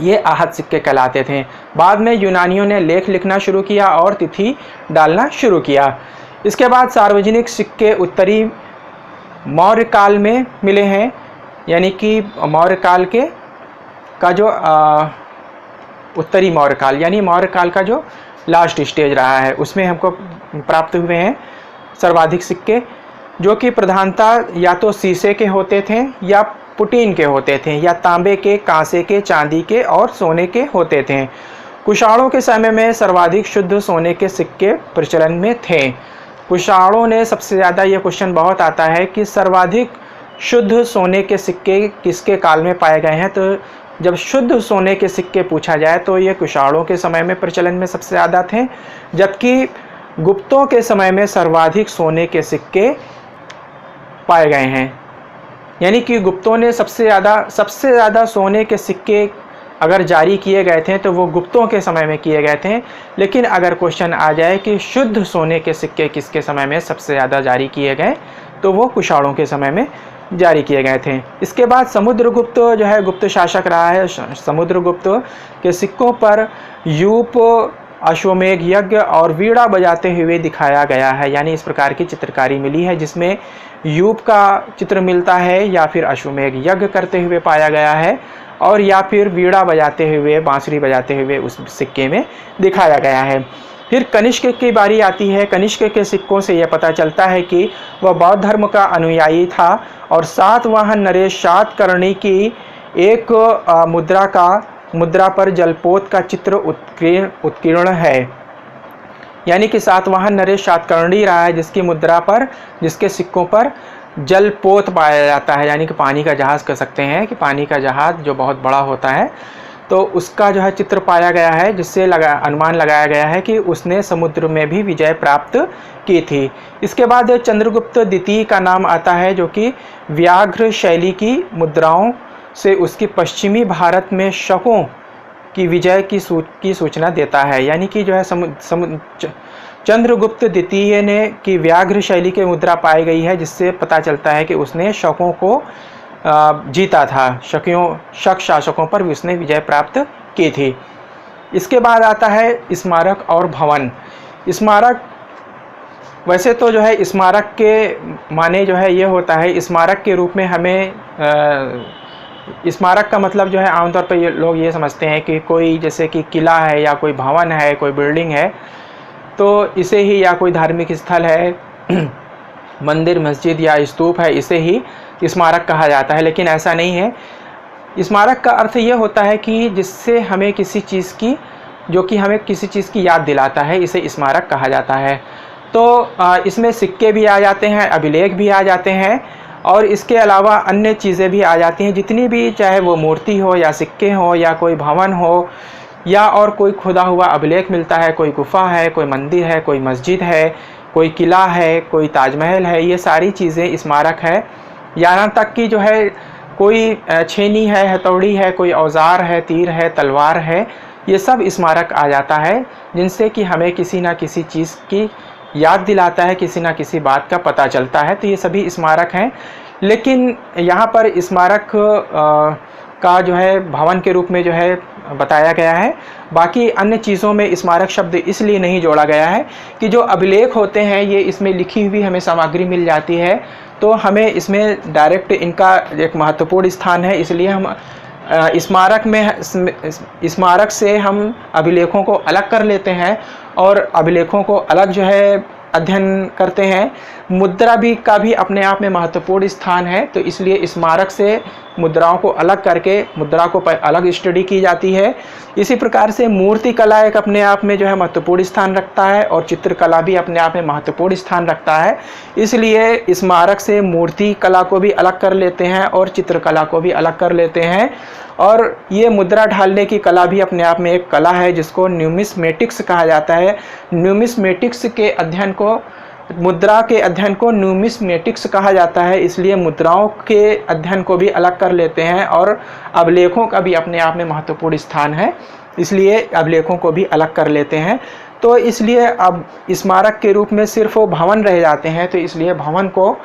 ये आहत सिक्के कहलाते थे। बाद में यूनानियों ने लेख लिखना शुरू किया और तिथि डालना शुरू किया। इसके बाद सार्वजनिक सिक्के उत्तरी मौर्य काल में मिले हैं, यानी कि मौर्य काल का जो उत्तरी मौर्य काल, यानी मौर्य काल का जो लास्ट स्टेज रहा है, उसमें हमको प्राप्त हुए हैं सर्वाधिक सिक्के, जो कि प्रधानतः या तो शीशे के होते थे या पुटीन के होते थे, या तांबे के, कांसे के, चांदी के और सोने के होते थे। कुषाणों के समय में सर्वाधिक शुद्ध सोने के सिक्के प्रचलन में थे। कुषाणों ने सबसे ज़्यादा, ये क्वेश्चन बहुत आता है कि सर्वाधिक शुद्ध सोने के सिक्के किसके काल में पाए गए हैं, तो जब शुद्ध सोने के सिक्के पूछा जाए तो ये कुषाणों के समय में प्रचलन में सबसे ज़्यादा थे, जबकि गुप्तों के समय में सर्वाधिक सोने के सिक्के पाए गए हैं। यानी कि गुप्तों ने सबसे ज़्यादा सोने के सिक्के अगर जारी किए गए थे तो वो गुप्तों के समय में किए गए थे। लेकिन अगर क्वेश्चन आ जाए कि शुद्ध सोने के सिक्के किसके समय में सबसे ज़्यादा जारी किए गए, तो वो कुषाणों के समय में जारी किए गए थे। इसके बाद समुद्रगुप्त जो है गुप्त शासक रहा है। समुद्रगुप्त के सिक्कों पर यूप, अश्वमेघ यज्ञ और वीणा बजाते हुए दिखाया गया है, यानी इस प्रकार की चित्रकारी मिली है जिसमें यूप का चित्र मिलता है या फिर अश्वमेघ यज्ञ करते हुए पाया गया है, और या फिर वीणा बजाते हुए, बांसुरी बजाते हुए उस सिक्के में दिखाया गया है। फिर कनिष्क की बारी आती है। कनिष्क के सिक्कों से यह पता चलता है कि वह बौद्ध धर्म का अनुयायी था और सातवाहन नरेश सातकर्णी की एक मुद्रा पर जलपोत का चित्र उत्कीर्ण है, यानी कि सातवाहन नरेश सातकर्णी रहा है जिसके सिक्कों पर जलपोत पाया जाता है, यानी कि पानी का जहाज़ कह सकते हैं, कि पानी का जहाज़ जो बहुत बड़ा होता है, तो उसका जो है चित्र पाया गया है, जिससे अनुमान लगाया गया है कि उसने समुद्र में भी विजय प्राप्त की थी। इसके बाद चंद्रगुप्त द्वितीय का नाम आता है, जो कि व्याघ्र शैली की मुद्राओं से उसकी पश्चिमी भारत में शकों की विजय की सूचना देता है। यानी कि जो है चंद्रगुप्त द्वितीय ने की व्याघ्र शैली की मुद्रा पाई गई है, जिससे पता चलता है कि उसने शकों को जीता था, शक शासकों पर भी उसने विजय प्राप्त की थी। इसके बाद आता है स्मारक और भवन। स्मारक वैसे तो जो है स्मारक के माने जो है ये होता है, स्मारक के रूप में हमें स्मारक का मतलब जो है आमतौर पर लोग ये समझते हैं कि कोई जैसे कि किला है या कोई भवन है, कोई बिल्डिंग है, तो इसे ही, या कोई धार्मिक स्थल है, मंदिर, मस्जिद या स्तूप है, इसे ही स्मारक कहा जाता है। लेकिन ऐसा नहीं है। स्मारक का अर्थ ये होता है कि जिससे हमें किसी चीज़ की, जो कि हमें किसी चीज़ की याद दिलाता है, इसे स्मारक कहा जाता है। तो इसमें सिक्के भी आ जाते हैं, अभिलेख भी आ जाते हैं, और इसके अलावा अन्य चीज़ें भी आ जाती हैं, जितनी भी, चाहे वो मूर्ति हो या सिक्के हो या कोई भवन हो या और कोई खुदा हुआ अभिलेख मिलता है, कोई गुफा है, कोई मंदिर है, कोई मस्जिद है, कोई किला है, कोई ताजमहल है, ये सारी चीज़ें स्मारक है। यहाँ तक कि जो है कोई छेनी है, हथौड़ी है, कोई औजार है, तीर है, तलवार है, ये सब स्मारक आ जाता है, जिनसे कि हमें किसी ना किसी चीज़ की याद दिलाता है, किसी ना किसी बात का पता चलता है। तो ये सभी स्मारक हैं। लेकिन यहाँ पर स्मारक का जो है भवन के रूप में जो है बताया गया है। बाकी अन्य चीज़ों में स्मारक शब्द इसलिए नहीं जोड़ा गया है कि जो अभिलेख होते हैं ये इसमें लिखी हुई हमें सामग्री मिल जाती है, तो हमें इसमें डायरेक्ट इनका एक महत्वपूर्ण स्थान है। इसलिए हम स्मारक से हम अभिलेखों को अलग कर लेते हैं और अभिलेखों को अलग जो है अध्ययन करते हैं। मुद्रा भी का भी अपने आप में महत्वपूर्ण स्थान है, तो इसलिए स्मारक से मुद्राओं को अलग करके मुद्रा को अलग स्टडी की जाती है। इसी प्रकार से मूर्ति कला एक अपने आप में जो है महत्वपूर्ण स्थान रखता है, और चित्रकला भी अपने आप में महत्वपूर्ण स्थान रखता है। इसलिए स्मारक से मूर्ति कला को भी अलग कर लेते हैं और चित्रकला को भी अलग कर लेते हैं। और ये मुद्रा ढालने की कला भी अपने आप में एक कला है, जिसको न्यूमिस्मेटिक्स कहा जाता है। न्यूमिस्मेटिक्स के अध्ययन को, मुद्रा के अध्ययन को न्यूमिस्मेटिक्स कहा जाता है। इसलिए मुद्राओं के अध्ययन को भी अलग कर लेते हैं, और अभिलेखों का भी अपने आप में महत्वपूर्ण स्थान है, इसलिए अभिलेखों को भी अलग कर लेते हैं। तो इसलिए अब स्मारक के रूप में सिर्फ वो भवन रह जाते हैं, तो इसलिए भवन को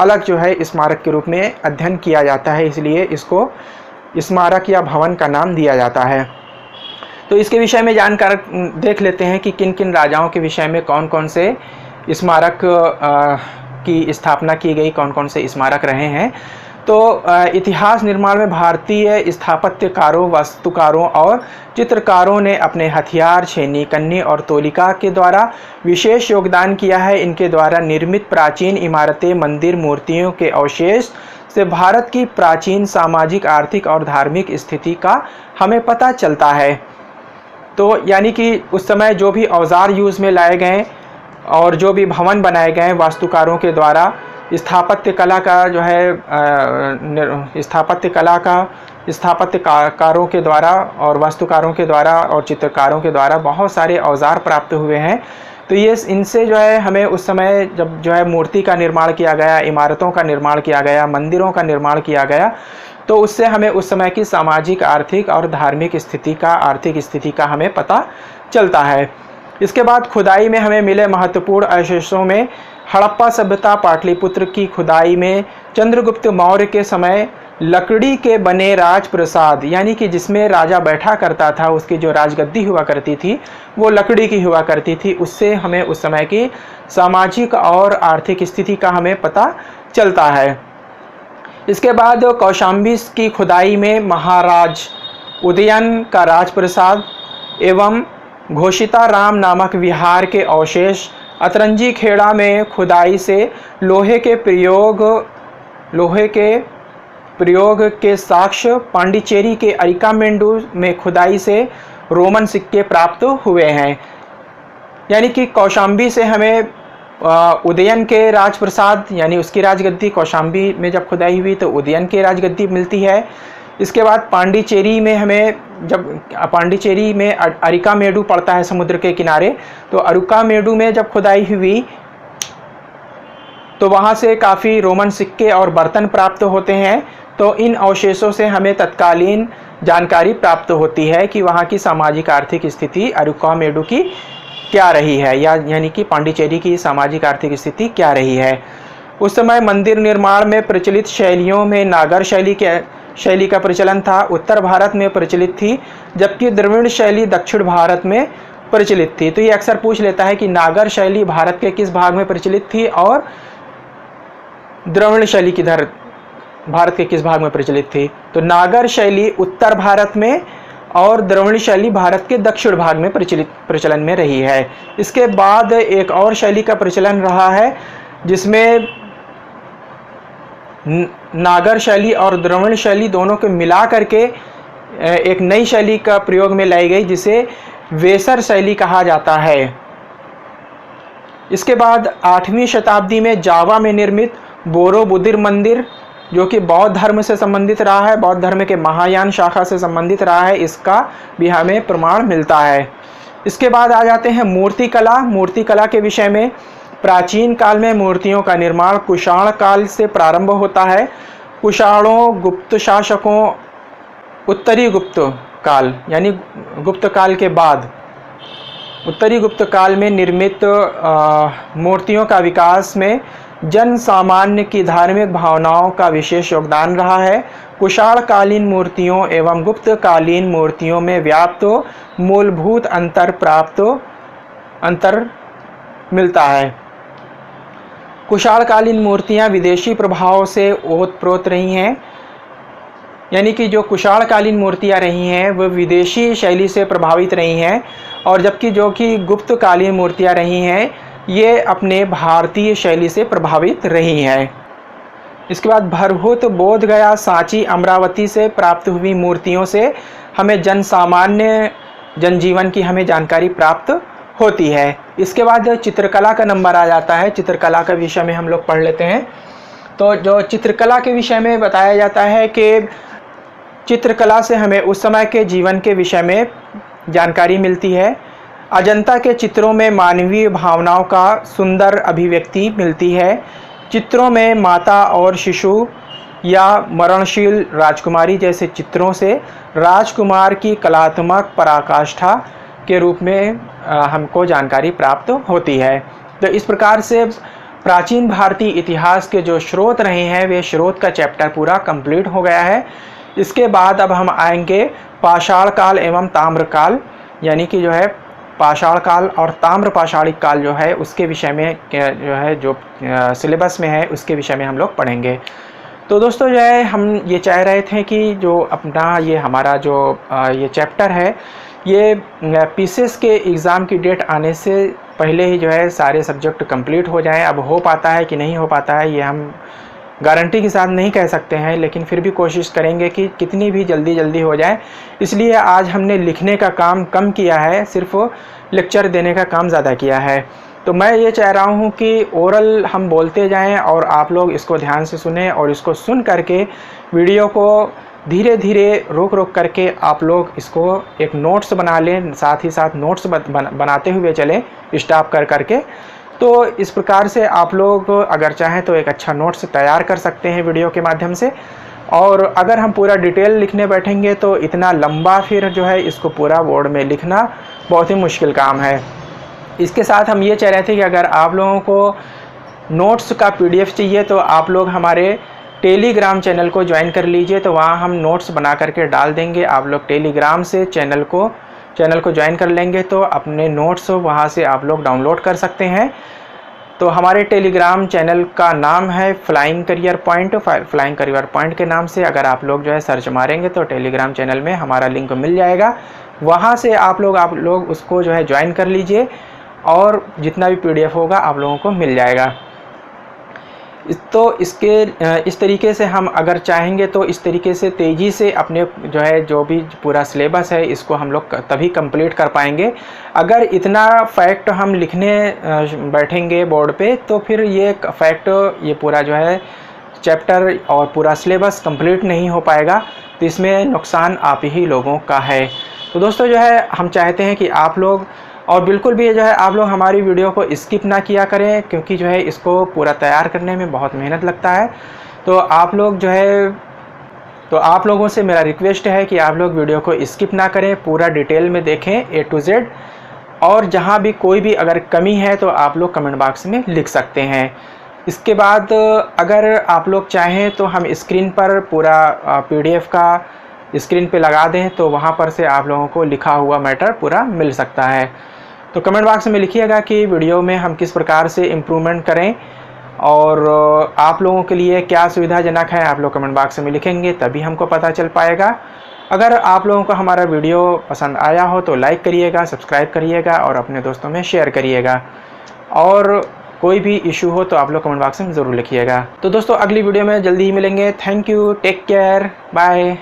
अलग जो है स्मारक के रूप में अध्ययन किया जाता है, इसलिए इसको स्मारक या भवन का नाम दिया जाता है। तो इसके विषय में जानकर देख लेते हैं कि किन किन राजाओं के विषय में कौन कौन से स्मारक की स्थापना की गई, कौन कौन से स्मारक रहे हैं। तो इतिहास निर्माण में भारतीय स्थापत्यकारों, वास्तुकारों और चित्रकारों ने अपने हथियार, छेनी, कन्नी और तोलिका के द्वारा विशेष योगदान किया है। इनके द्वारा निर्मित प्राचीन इमारतें, मंदिर, मूर्तियों के अवशेष से भारत की प्राचीन सामाजिक, आर्थिक और धार्मिक स्थिति का हमें पता चलता है। तो यानी कि उस समय जो भी औजार यूज़ में लाए गए और जो भी भवन बनाए गए वास्तुकारों के द्वारा, स्थापत्य कला का जो है स्थापत्यकारों के द्वारा और वास्तुकारों के द्वारा और चित्रकारों के द्वारा बहुत सारे औजार प्राप्त हुए हैं। तो ये इनसे जो है हमें उस समय जब जो है मूर्ति का निर्माण किया गया, इमारतों का निर्माण किया गया, मंदिरों का निर्माण किया गया, तो उससे हमें उस समय की सामाजिक, आर्थिक और धार्मिक स्थिति का, आर्थिक स्थिति का हमें पता चलता है। इसके बाद खुदाई में हमें मिले महत्वपूर्ण अवशेषों में हड़प्पा सभ्यता, पाटलिपुत्र की खुदाई में चंद्रगुप्त मौर्य के समय लकड़ी के बने राजप्रसाद, यानी कि जिसमें राजा बैठा करता था, उसकी जो राजगद्दी हुआ करती थी वो लकड़ी की हुआ करती थी, उससे हमें उस समय की सामाजिक और आर्थिक स्थिति का हमें पता चलता है। इसके बाद कौशाम्बी की खुदाई में महाराज उदयन का राजप्रसाद एवं घोषिताराम नामक विहार के अवशेष, अतरंजी खेड़ा में खुदाई से लोहे के प्रयोग के साक्ष्य, पांडिचेरी के अरिकामेंडू में खुदाई से रोमन सिक्के प्राप्त हुए हैं। यानी कि कौशाम्बी से हमें उदयन के राजप्रसाद यानी उसकी राजगद्दी, कौशाम्बी में जब खुदाई हुई तो उदयन की राजगद्दी मिलती है। इसके बाद पांडिचेरी में हमें, जब पांडिचेरी में अरिकामेडू पड़ता है समुद्र के किनारे, तो अरिकामेडू में जब खुदाई हुई तो वहाँ से काफ़ी रोमन सिक्के और बर्तन प्राप्त होते हैं। तो इन अवशेषों से हमें तत्कालीन जानकारी प्राप्त होती है कि वहाँ की सामाजिक आर्थिक स्थिति अरिकामेडू की क्या रही है, यानी कि पांडिचेरी की सामाजिक आर्थिक स्थिति क्या रही है। उस समय मंदिर निर्माण में प्रचलित शैलियों में नागर शैली का प्रचलन था, उत्तर भारत में प्रचलित थी, जबकि द्रविड़ शैली दक्षिण भारत में प्रचलित थी। तो ये अक्सर पूछ लेता है कि नागर शैली भारत के किस भाग में प्रचलित थी और द्रविड़ शैली किधर भारत के किस भाग में प्रचलित थी। तो नागर शैली उत्तर भारत में और द्रविड़ शैली भारत के दक्षिण भाग में प्रचलन में रही है। इसके बाद एक और शैली का प्रचलन रहा है जिसमें नागर शैली और द्रविड़ शैली दोनों को मिला करके एक नई शैली का प्रयोग में लाई गई जिसे वेसर शैली कहा जाता है। इसके बाद 8वीं शताब्दी में जावा में निर्मित बोरोबुदिर मंदिर, जो कि बौद्ध धर्म से संबंधित रहा है, बौद्ध धर्म के महायान शाखा से संबंधित रहा है, इसका भी हमें प्रमाण मिलता है। इसके बाद आ जाते हैं मूर्ति कला। मूर्ति कला के विषय में प्राचीन काल में मूर्तियों का निर्माण कुषाण काल से प्रारंभ होता है। कुषाणों, गुप्त शासकों, उत्तरी गुप्त काल यानी गुप्त काल के बाद उत्तरी गुप्त काल में निर्मित मूर्तियों का विकास में जन सामान्य की धार्मिक भावनाओं का विशेष योगदान रहा है। कुषाण कालीन मूर्तियों एवं गुप्त कालीन मूर्तियों में व्याप्त मूलभूत अंतर मिलता है। कुषाण कालीन मूर्तियां विदेशी प्रभाव से ओतप्रोत रही हैं, यानी कि जो कुषाण कालीन मूर्तियां रही हैं वह विदेशी शैली से प्रभावित रही हैं, और जबकि जो कि गुप्त कालीन मूर्तियां रही हैं ये अपने भारतीय शैली से प्रभावित रही हैं। इसके बाद भरभूत, बोधगया, सांची, अमरावती से प्राप्त हुई मूर्तियों से हमें जनसामान्य जनजीवन की हमें जानकारी प्राप्त होती है। इसके बाद चित्रकला का नंबर आ जाता है। चित्रकला के विषय में हम लोग पढ़ लेते हैं। तो जो चित्रकला के विषय में बताया जाता है कि चित्रकला से हमें उस समय के जीवन के विषय में जानकारी मिलती है। अजंता के चित्रों में मानवीय भावनाओं का सुंदर अभिव्यक्ति मिलती है। चित्रों में माता और शिशु या मरणशील राजकुमारी जैसे चित्रों से राजकुमार की कलात्मक पराकाष्ठा के रूप में हमको जानकारी प्राप्त होती है। तो इस प्रकार से प्राचीन भारतीय इतिहास के जो स्रोत रहे हैं वे स्रोत का चैप्टर पूरा कंप्लीट हो गया है। इसके बाद अब हम आएंगे पाषाण काल एवं ताम्र काल, यानी कि जो है पाषाण काल और ताम्र पाषाणिक काल जो है उसके विषय में जो सिलेबस में है उसके विषय में हम लोग पढ़ेंगे। तो दोस्तों जो है हम ये चाह रहे थे कि जो अपना ये हमारा जो ये चैप्टर है ये पीसीएस के एग्ज़ाम की डेट आने से पहले ही जो है सारे सब्जेक्ट कंप्लीट हो जाएं। अब हो पाता है कि नहीं हो पाता है ये हम गारंटी के साथ नहीं कह सकते हैं, लेकिन फिर भी कोशिश करेंगे कि कितनी भी जल्दी हो जाए। इसलिए आज हमने लिखने का काम कम किया है, सिर्फ लेक्चर देने का काम ज़्यादा किया है। तो मैं ये चाह रहा हूँ कि ओरल हम बोलते जाएं और आप लोग इसको ध्यान से सुने, और इसको सुन करके वीडियो को धीरे धीरे रोक करके आप लोग इसको एक नोट्स बना लें, साथ ही साथ नोट्स बनाते हुए चलें स्टॉप करके। तो इस प्रकार से आप लोग अगर चाहें तो एक अच्छा नोट्स तैयार कर सकते हैं वीडियो के माध्यम से। और अगर हम पूरा डिटेल लिखने बैठेंगे तो इतना लंबा फिर जो है इसको पूरा बोर्ड में लिखना बहुत ही मुश्किल काम है। इसके साथ हम ये चाह रहे थे कि अगर आप लोगों को नोट्स का PDF चाहिए तो आप लोग हमारे टेलीग्राम चैनल को ज्वाइन कर लीजिए, तो वहाँ हम नोट्स बना करके डाल देंगे। आप लोग टेलीग्राम से चैनल को ज्वाइन कर लेंगे तो अपने नोट्स वहाँ से आप लोग डाउनलोड कर सकते हैं। तो हमारे टेलीग्राम चैनल का नाम है flying career point. Flying career point के नाम से अगर आप लोग जो है सर्च मारेंगे तो टेलीग्राम चैनल में हमारा लिंक मिल जाएगा। वहाँ से आप लोग उसको जो है ज्वाइन कर लीजिए और जितना भी PDF होगा आप लोगों को मिल जाएगा। तो इस तरीके से हम अगर चाहेंगे तो इस तरीके से तेज़ी से अपने जो है जो भी पूरा सिलेबस है इसको हम लोग तभी कंप्लीट कर पाएंगे। अगर इतना फैक्ट हम लिखने बैठेंगे बोर्ड पे तो फिर ये फैक्ट ये पूरा जो है चैप्टर और पूरा सिलेबस कंप्लीट नहीं हो पाएगा, तो इसमें नुकसान आप ही लोगों का है। तो दोस्तों जो है हम चाहते हैं कि आप लोग और बिल्कुल भी जो है आप लोग हमारी वीडियो को स्किप ना किया करें, क्योंकि जो है इसको पूरा तैयार करने में बहुत मेहनत लगता है। तो आप लोगों से मेरा रिक्वेस्ट है कि आप लोग वीडियो को स्किप ना करें, पूरा डिटेल में देखें A to Z, और जहां भी कोई भी अगर कमी है तो आप लोग कमेंट बॉक्स में लिख सकते हैं। इसके बाद अगर आप लोग चाहें तो हम स्क्रीन पर पूरा PDF का स्क्रीन पे लगा दें, तो वहाँ पर से आप लोगों को लिखा हुआ मैटर पूरा मिल सकता है। तो कमेंट बॉक्स में लिखिएगा कि वीडियो में हम किस प्रकार से इम्प्रूवमेंट करें और आप लोगों के लिए क्या सुविधाजनक है। आप लोग कमेंट बॉक्स में लिखेंगे तभी हमको पता चल पाएगा। अगर आप लोगों को हमारा वीडियो पसंद आया हो तो लाइक करिएगा, सब्सक्राइब करिएगा और अपने दोस्तों में शेयर करिएगा। और कोई भी इशू हो तो आप लोग कमेंट बॉक्स में ज़रूर लिखिएगा। तो दोस्तों अगली वीडियो में जल्दी ही मिलेंगे। Thank you, take care, bye.